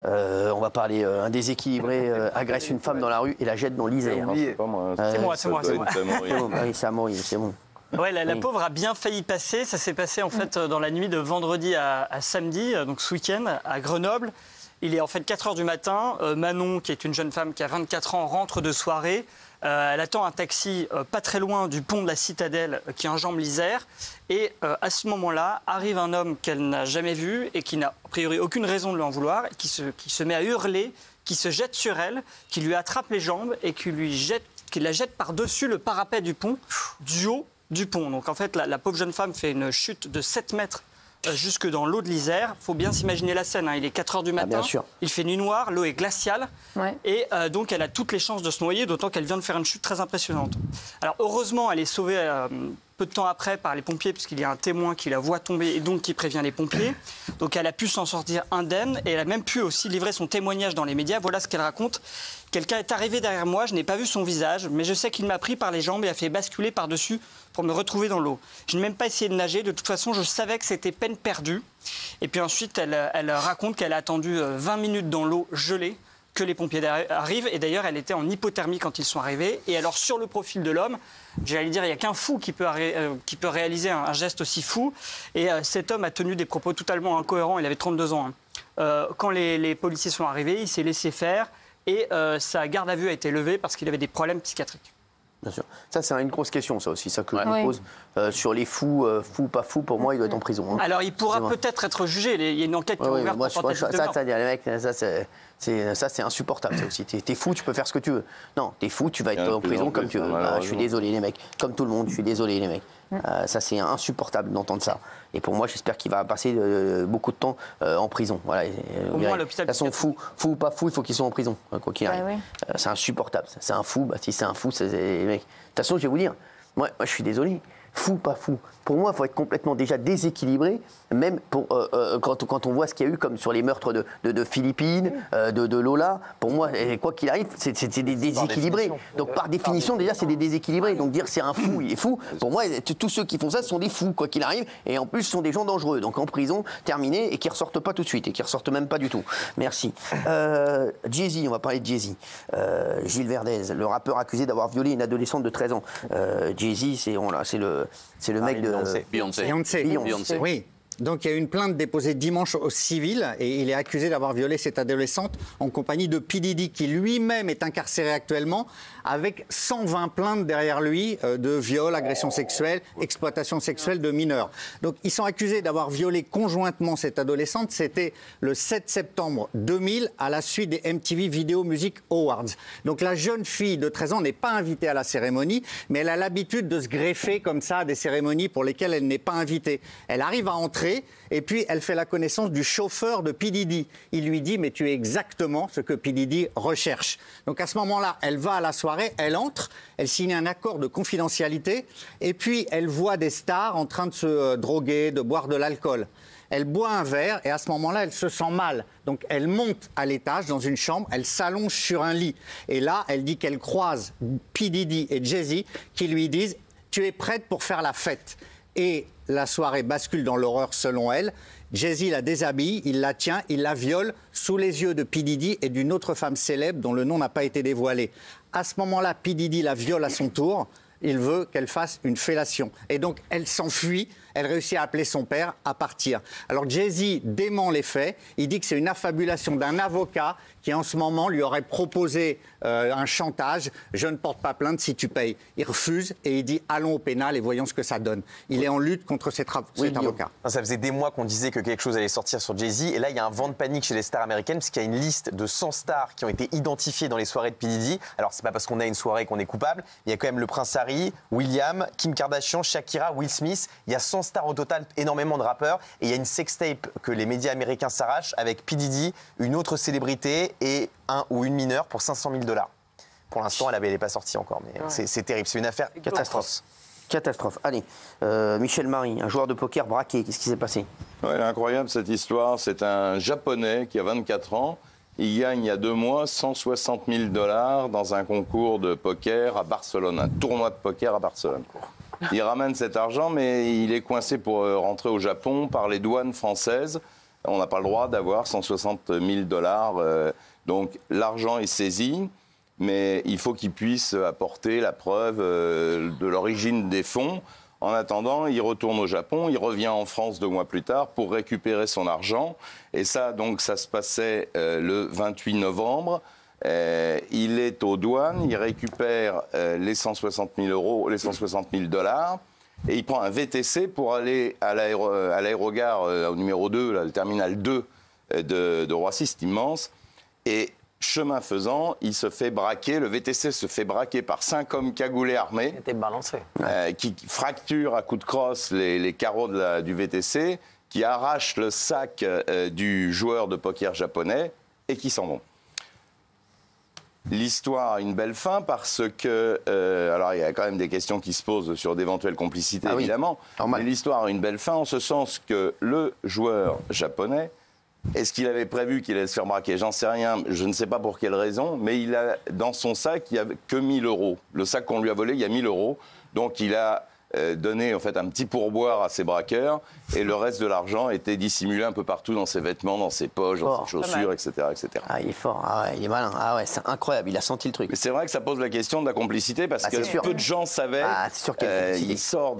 On va parler, un déséquilibré agresse une femme dans la rue et la jette dans l'Isère. C'est moi. C'est bon, oui, c'est Amaury, c'est bon. Ouais, la pauvre a bien failli passer. Ça s'est passé en fait dans la nuit de vendredi à samedi, donc ce week-end, à Grenoble. Il est en fait 4 h du matin. Manon, qui est une jeune femme qui a 24 ans, rentre de soirée. Elle attend un taxi pas très loin du pont de la Citadelle qui enjambe l'Isère. Et à ce moment-là, arrive un homme qu'elle n'a jamais vu et qui n'a a priori aucune raison de lui en vouloir, qui se met à hurler, qui se jette sur elle, qui lui attrape les jambes et qui la jette par-dessus le parapet du pont, du haut du pont. Donc en fait, la pauvre jeune femme fait une chute de 7 mètres jusque dans l'eau de l'Isère. Il faut bien s'imaginer la scène, hein. Il est 4 h du matin, bien sûr. Il fait nuit noire, l'eau est glaciale, et donc elle a toutes les chances de se noyer, d'autant qu'elle vient de faire une chute très impressionnante. Alors heureusement, elle est sauvée peu de temps après par les pompiers, puisqu'il y a un témoin qui la voit tomber et donc qui prévient les pompiers. Donc elle a pu s'en sortir indemne, et elle a même pu aussi livrer son témoignage dans les médias. Voilà ce qu'elle raconte. Quelqu'un est arrivé derrière moi, je n'ai pas vu son visage, mais je sais qu'il m'a pris par les jambes et a fait basculer par-dessus pour me retrouver dans l'eau. Je n'ai même pas essayé de nager, de toute façon je savais que c'était peine perdue. Et puis ensuite elle raconte qu'elle a attendu 20 minutes dans l'eau gelée, que les pompiers arrivent. Et d'ailleurs elle était en hypothermie quand ils sont arrivés. Et alors sur le profil de l'homme, j'allais dire, il n'y a qu'un fou qui peut réaliser un geste aussi fou. Et cet homme a tenu des propos totalement incohérents, il avait 32 ans. Quand les policiers sont arrivés, il s'est laissé faire. Et sa garde à vue a été levée parce qu'il avait des problèmes psychiatriques. Bien sûr. Ça, c'est une grosse question, ça aussi, ça que je me pose. Sur les fous, fous, pas fous, pour moi, il doit être en prison. Hein. Alors, il pourra peut-être être jugé. Il y a une enquête qui est ouverte pour tentative de meurtre. Ça, c'est insupportable, ça aussi. T'es fou, tu peux faire ce que tu veux. Non, t'es fou, tu vas être en prison comme tu veux. Je suis désolé, les mecs. Comme tout le monde, je suis désolé, les mecs. Ça, c'est insupportable d'entendre ça. Et pour moi, j'espère qu'il va passer beaucoup de temps en prison. Voilà. Au moins à l'hôpital. De toute façon, fou ou pas fou, il faut qu'ils soient en prison, quoi qu'il arrive. C'est insupportable. C'est un fou. Si c'est un fou, c'est les mecs. De toute façon, je vais vous dire, moi, je suis désolé. Fou, pas fou. Pour moi, il faut être complètement déjà déséquilibré, même quand on voit ce qu'il y a eu comme sur les meurtres de Philippines, de Lola. Pour moi, quoi qu'il arrive, c'est des déséquilibrés. Donc par définition, déjà, c'est des déséquilibrés. Donc dire c'est un fou, il est fou. Pour moi, tous ceux qui font ça sont des fous, quoi qu'il arrive. Et en plus, ce sont des gens dangereux. Donc en prison, terminé, et qui ressortent pas tout de suite, et qui ressortent même pas du tout. Merci. Jay-Z, on va parler de Jay-Z. Gilles Verdez, le rappeur accusé d'avoir violé une adolescente de 13 ans. Jay-Z, c'est le mec de Beyoncé. Oui. Donc il y a eu une plainte déposée dimanche au civil et il est accusé d'avoir violé cette adolescente en compagnie de P. Diddy qui lui-même est incarcéré actuellement avec 120 plaintes derrière lui de viol, agression sexuelle, exploitation sexuelle de mineurs. Donc ils sont accusés d'avoir violé conjointement cette adolescente. C'était le 7 septembre 2000 à la suite des MTV Video Music Awards. Donc la jeune fille de 13 ans n'est pas invitée à la cérémonie, mais elle a l'habitude de se greffer comme ça à des cérémonies pour lesquelles elle n'est pas invitée. Elle arrive à entrer et puis elle fait la connaissance du chauffeur de P. Diddy. Il lui dit « mais tu es exactement ce que P. Diddy recherche ». Donc à ce moment-là, elle va à la soirée, elle entre, elle signe un accord de confidentialité et puis elle voit des stars en train de se droguer, de boire de l'alcool. Elle boit un verre et à ce moment-là, elle se sent mal. Donc elle monte à l'étage dans une chambre, elle s'allonge sur un lit. Et là, elle dit qu'elle croise P. Diddy et Jay-Z qui lui disent « tu es prête pour faire la fête ». Et la soirée bascule dans l'horreur selon elle. Jay-Z la déshabille, il la tient, il la viole sous les yeux de P. Diddy et d'une autre femme célèbre dont le nom n'a pas été dévoilé. À ce moment-là, P. Diddy la viole à son tour. Il veut qu'elle fasse une fellation. Et donc, elle s'enfuit. Elle réussit à appeler son père à partir. Alors, Jay-Z dément les faits. Il dit que c'est une affabulation d'un avocat qui, en ce moment, lui aurait proposé un chantage. Je ne porte pas plainte si tu payes. Il refuse et il dit allons au pénal et voyons ce que ça donne. Il est en lutte contre cet avocat. Ça faisait des mois qu'on disait que quelque chose allait sortir sur Jay-Z. Et là, il y a un vent de panique chez les stars américaines parce qu'il y a une liste de 100 stars qui ont été identifiées dans les soirées de P. Diddy. Alors, c'est pas parce qu'on a une soirée qu'on est coupable. Il y a quand même le prince Harry, William, Kim Kardashian, Shakira, Will Smith. Il y a 100 stars au total, énormément de rappeurs. Et il y a une sextape que les médias américains s'arrachent avec P. Diddy, une autre célébrité et un ou une mineure pour $500 000. Pour l'instant, elle n'est pas sortie encore, mais c'est terrible. C'est une affaire catastrophe. Catastrophe. Allez, Michel Marie, un joueur de poker braqué, qu'est-ce qui s'est passé? Ouais, incroyable cette histoire. C'est un Japonais qui a 24 ans. Il gagne il y a 2 mois $160 000 dans un concours de poker à Barcelone, un tournoi de poker à Barcelone. Il ramène cet argent, mais il est coincé pour rentrer au Japon par les douanes françaises. on n'a pas le droit d'avoir 160 000 $. Donc l'argent est saisi, mais il faut qu'ils puissent apporter la preuve de l'origine des fonds. En attendant, il retourne au Japon, il revient en France 2 mois plus tard pour récupérer son argent. Et ça, donc, ça se passait le 28 novembre. Il est aux douanes, il récupère les 160 000 €, les 160 000 $, et il prend un VTC pour aller à l'aérogare au numéro 2, là, le terminal 2 de Roissy, c'est immense. Et chemin faisant, il se fait braquer, le VTC se fait braquer par 5 hommes cagoulés armés. Il était balancé. Qui fracturent à coups de crosse les carreaux du VTC, qui arrachent le sac du joueur de poker japonais et qui s'en vont. L'histoire a une belle fin parce que, alors il y a quand même des questions qui se posent sur d'éventuelles complicités, évidemment, mais l'histoire a une belle fin en ce sens que le joueur japonais, est-ce qu'il avait prévu qu'il allait se faire braquer? J'en sais rien, je ne sais pas pour quelle raison, mais il a, dans son sac, il n'y avait que 1 000 €. Le sac qu'on lui a volé, il y a 1 000 €. Donc il a donné en fait un petit pourboire à ses braqueurs et le reste de l'argent était dissimulé un peu partout dans ses vêtements, dans ses poches, dans ses chaussures, etc., etc. Ah, il est fort, il est malin, c'est incroyable, il a senti le truc. Mais c'est vrai que ça pose la question de la complicité parce que peu de gens savaient. C'est sûr qu'il il sort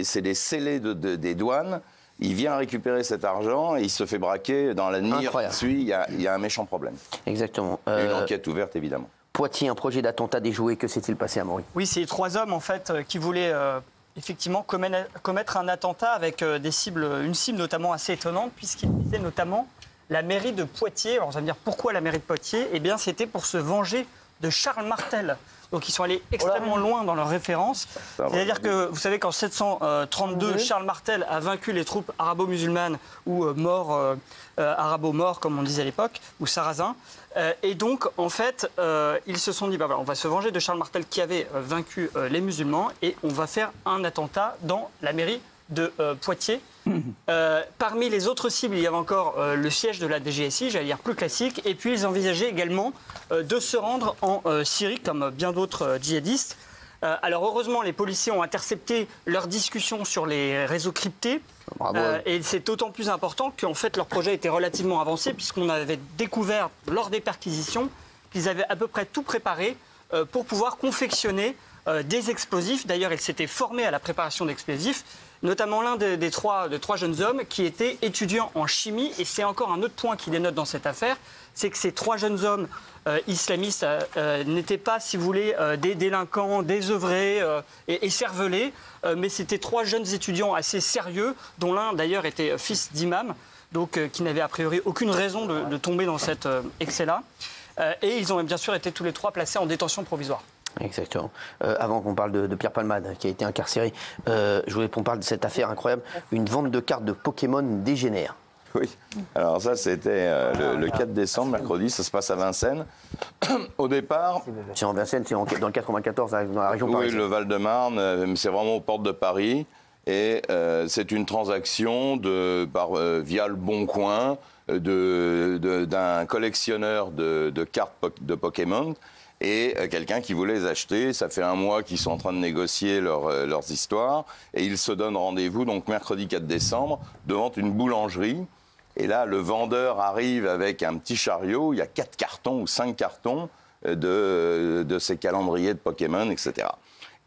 c'est des scellés des douanes. Il vient récupérer cet argent et il se fait braquer. Dans la nuit qui suit, il y a un méchant problème. Exactement. Une enquête ouverte, évidemment. Poitiers, un projet d'attentat déjoué. Que s'est-il passé à Amaury? Oui, c'est 3 hommes en fait qui voulaient effectivement commettre un attentat avec une cible notamment assez étonnante puisqu'ils visaient notamment la mairie de Poitiers. Alors vous allez me dire pourquoi la mairie de Poitiers? Eh bien c'était pour se venger de Charles Martel. Donc ils sont allés extrêmement loin dans leur référence. C'est-à-dire que vous savez qu'en 732, Charles Martel a vaincu les troupes arabo-musulmanes ou arabo-morts comme on disait à l'époque, ou sarrasins. Et donc en fait, ils se sont dit on va se venger de Charles Martel qui avait vaincu les musulmans et on va faire un attentat dans la mairie de Poitiers. Parmi les autres cibles, il y avait encore le siège de la DGSI, j'allais dire plus classique, et puis ils envisageaient également de se rendre en Syrie, comme bien d'autres djihadistes. Alors heureusement, les policiers ont intercepté leurs discussions sur les réseaux cryptés, et c'est d'autant plus important qu'en fait leur projet était relativement avancé, puisqu'on avait découvert lors des perquisitions qu'ils avaient à peu près tout préparé pour pouvoir confectionner des explosifs. D'ailleurs, ils s'étaient formés à la préparation d'explosifs, notamment l'un des trois jeunes hommes qui étaient étudiants en chimie. Et c'est encore un autre point qui dénote dans cette affaire, c'est que ces 3 jeunes hommes islamistes n'étaient pas, si vous voulez, des délinquants désœuvrés et cervelés, mais c'était 3 jeunes étudiants assez sérieux, dont l'un d'ailleurs était fils d'imam, donc qui n'avait a priori aucune raison de tomber dans cet excès-là. Et ils ont bien sûr été tous les 3 placés en détention provisoire. Exactement. Avant qu'on parle de Pierre Palmade, qui a été incarcéré, je voulais qu'on parle de cette affaire incroyable. Une vente de cartes de Pokémon dégénère. Oui, alors ça c'était le 4 décembre, mercredi, ça se passe à Vincennes. Au départ... C'est en Vincennes, c'est dans le 94, dans la région parisienne. Oui, le Val-de-Marne, c'est vraiment aux portes de Paris. Et c'est une transaction via le Bon Coin d'un collectionneur de cartes de Pokémon et quelqu'un qui voulait les acheter. Ça fait 1 mois qu'ils sont en train de négocier leurs histoires. Et ils se donnent rendez-vous, donc mercredi 4 décembre, devant une boulangerie. Et là, le vendeur arrive avec un petit chariot. Il y a 4 cartons ou 5 cartons de ces calendriers de Pokémon, etc.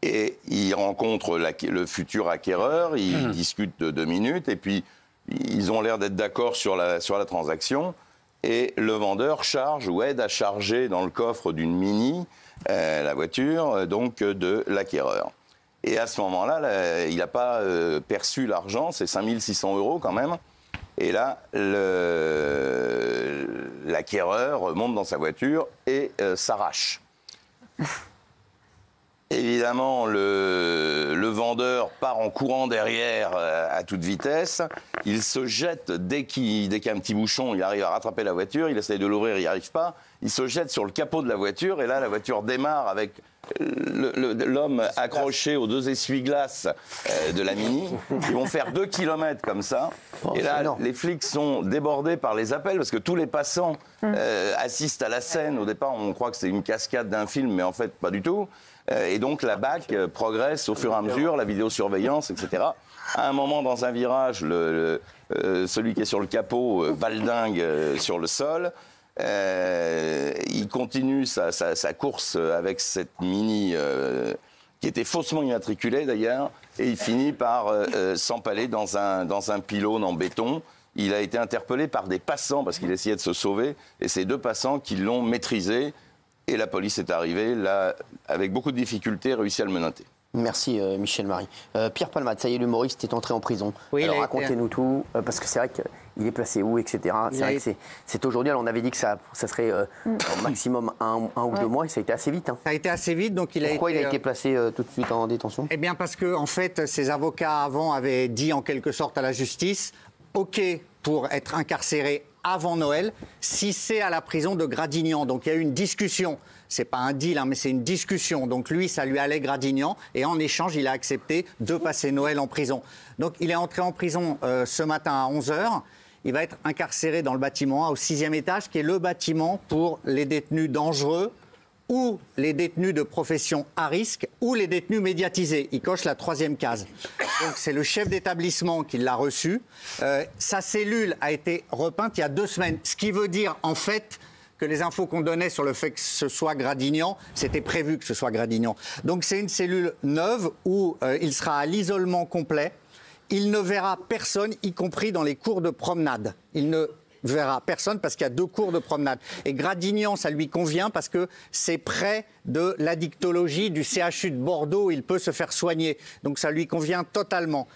Et il rencontre le futur acquéreur. Ils discutent de 2 minutes. Et puis, ils ont l'air d'être d'accord sur la transaction. Et le vendeur charge ou aide à charger dans le coffre d'une Mini la voiture donc de l'acquéreur. Et à ce moment-là, il n'a pas perçu l'argent, c'est 5 600 € quand même. Et là, l'acquéreur monte dans sa voiture et s'arrache. Évidemment, le vendeur part en courant derrière à toute vitesse. Il se jette, dès qu'il y a un petit bouchon, il arrive à rattraper la voiture. Il essaye de l'ouvrir, il n'y arrive pas. Il se jette sur le capot de la voiture et là, la voiture démarre avec l'homme accroché aux 2 essuie-glaces de la Mini. Ils vont faire 2 kilomètres comme ça. Et là, les flics sont débordés par les appels parce que tous les passants assistent à la scène. Au départ, on croit que c'est une cascade d'un film, mais en fait, pas du tout. Et donc, la BAC progresse au fur et à mesure, la vidéosurveillance, etc. À un moment, dans un virage, celui qui est sur le capot valdingue sur le sol. Il continue sa course avec cette Mini qui était faussement immatriculée d'ailleurs, et il finit par s'empaler dans un pylône en béton. Il a été interpellé par des passants parce qu'il essayait de se sauver, et c'est 2 passants qui l'ont maîtrisé, et la police est arrivée, là, avec beaucoup de difficultés, réussi à le menotter. Merci Michel Marie. Pierre Palmade, ça y est, l'humoriste est entré en prison. Oui, alors racontez-nous tout, parce que c'est vrai qu'il est placé où, etc. C'est vrai que c'est aujourd'hui, alors on avait dit que ça serait au maximum un ou 2 mois, et ça a été assez vite. Hein. Ça a été assez vite, donc Pourquoi il a été placé tout de suite en détention? Eh bien parce que, en fait, ses avocats avant avaient dit en quelque sorte à la justice, OK pour être incarcéré avant Noël, si c'est à la prison de Gradignan. Donc il y a eu une discussion. C'est pas un deal, hein, mais c'est une discussion. Donc lui, ça lui allait Gradignan. Et en échange, il a accepté de passer Noël en prison. Donc il est entré en prison ce matin à 11h. Il va être incarcéré dans le bâtiment A au 6e étage, qui est le bâtiment pour les détenus dangereux ou les détenus de profession à risque ou les détenus médiatisés. Il coche la 3e case. Donc c'est le chef d'établissement qui l'a reçu. Sa cellule a été repeinte il y a 2 semaines. Ce qui veut dire en fait que les infos qu'on donnait sur le fait que ce soit Gradignan, c'était prévu que ce soit Gradignan. Donc c'est une cellule neuve où il sera à l'isolement complet. Il ne verra personne, y compris dans les cours de promenade. Il ne verra personne parce qu'il y a 2 cours de promenade. Et Gradignan, ça lui convient parce que c'est près de l'addictologie du CHU de Bordeaux. Il peut se faire soigner. Donc ça lui convient totalement.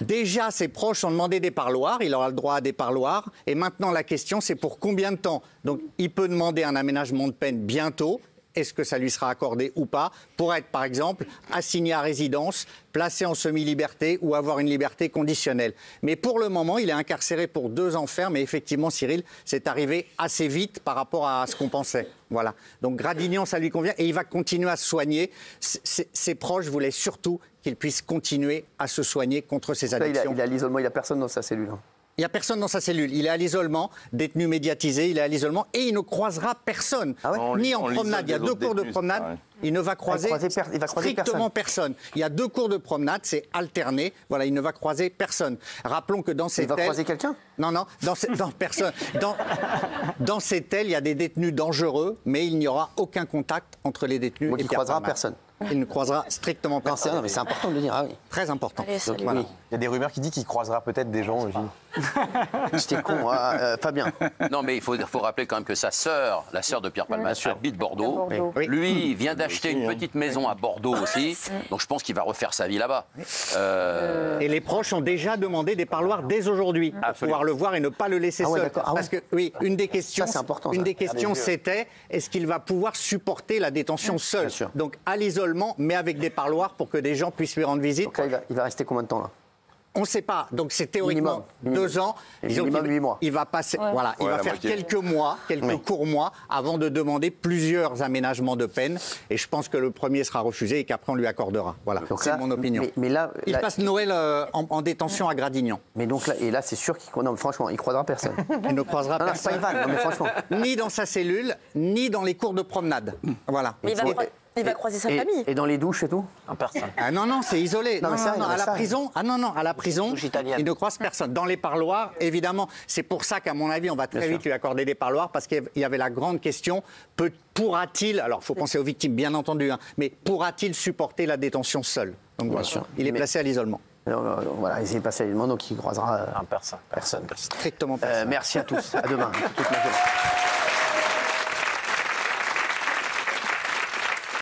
Déjà, ses proches ont demandé des parloirs. Il aura le droit à des parloirs. Et maintenant, la question, c'est pour combien de temps? Donc il peut demander un aménagement de peine bientôt. Est-ce que ça lui sera accordé ou pas, pour être, par exemple, assigné à résidence, placé en semi-liberté ou avoir une liberté conditionnelle. Mais pour le moment, il est incarcéré pour 2 ans ferme. Et effectivement, Cyril, c'est arrivé assez vite par rapport à ce qu'on pensait. Voilà. Donc Gradignan, ça lui convient et il va continuer à se soigner. Ses proches voulaient surtout qu'il puisse continuer à se soigner contre ses addictions. Il est à l'isolement, il n'y a personne dans sa cellule. Hein. Il n'y a personne dans sa cellule. Il est à l'isolement, détenu médiatisé, il est à l'isolement et il ne croisera personne. Ah ouais, ni en promenade. Il y a 2 cours de promenade. Ouais. Il ne va croiser strictement personne. Il y a 2 cours de promenade, c'est alterné. Voilà, il ne va croiser personne. Rappelons que dans ces tels... Il va croiser quelqu'un? Non, personne. Dans ces tels, il y a des détenus dangereux, mais il n'y aura aucun contact entre les détenus et il ne croisera personne. Il ne croisera strictement personne. Non, mais c'est important de le dire. Ah oui. Très important. Allez, donc, voilà. Il y a des rumeurs qui disent qu'il croisera peut-être des gens, Gilles. C'était con, Fabien. Non, mais il faut rappeler quand même que sa sœur, la sœur de Pierre Palmade, habite Bordeaux. Oui. Lui, il vient d'acheter une petite maison à Bordeaux aussi. Donc je pense qu'il va refaire sa vie là-bas. Et les proches ont déjà demandé des parloirs dès aujourd'hui pour pouvoir le voir et ne pas le laisser seul. Parce que, oui, une des questions, c'était est-ce qu'il va pouvoir supporter la détention seul? Donc à l'isolement, mais avec des parloirs pour que des gens puissent lui rendre visite. Donc là, il va rester combien de temps là? On ne sait pas. Donc c'est théoriquement minimum. 2 ans. Minimum 8 mois. Il va passer, voilà, il va faire quelques mois, courts mois, avant de demander plusieurs aménagements de peine. Et je pense que le premier sera refusé et qu'après on lui accordera. Voilà, c'est mon opinion. Mais là, il passe Noël en détention à Gradignan. Mais donc là, c'est sûr qu'il ne croisera personne. Il ne croisera personne. Non, mais franchement. Ni dans sa cellule, ni dans les cours de promenade. Voilà. Mais il va croiser sa famille. Et dans les douches et tout? Personne. Ah non, c'est isolé. Non, à la prison. Ah non, à la prison, il ne croise personne. Dans les parloirs, évidemment, c'est pour ça qu'à mon avis, on va très vite lui accorder des parloirs, parce qu'il y avait la grande question, pourra-t-il, alors il faut penser aux victimes, bien entendu, hein, mais pourra-t-il supporter la détention seul? Donc voilà, il est placé à l'isolement. Voilà, il est passé à l'isolement, donc il croisera personne. Strictement personne. Merci à tous. À demain.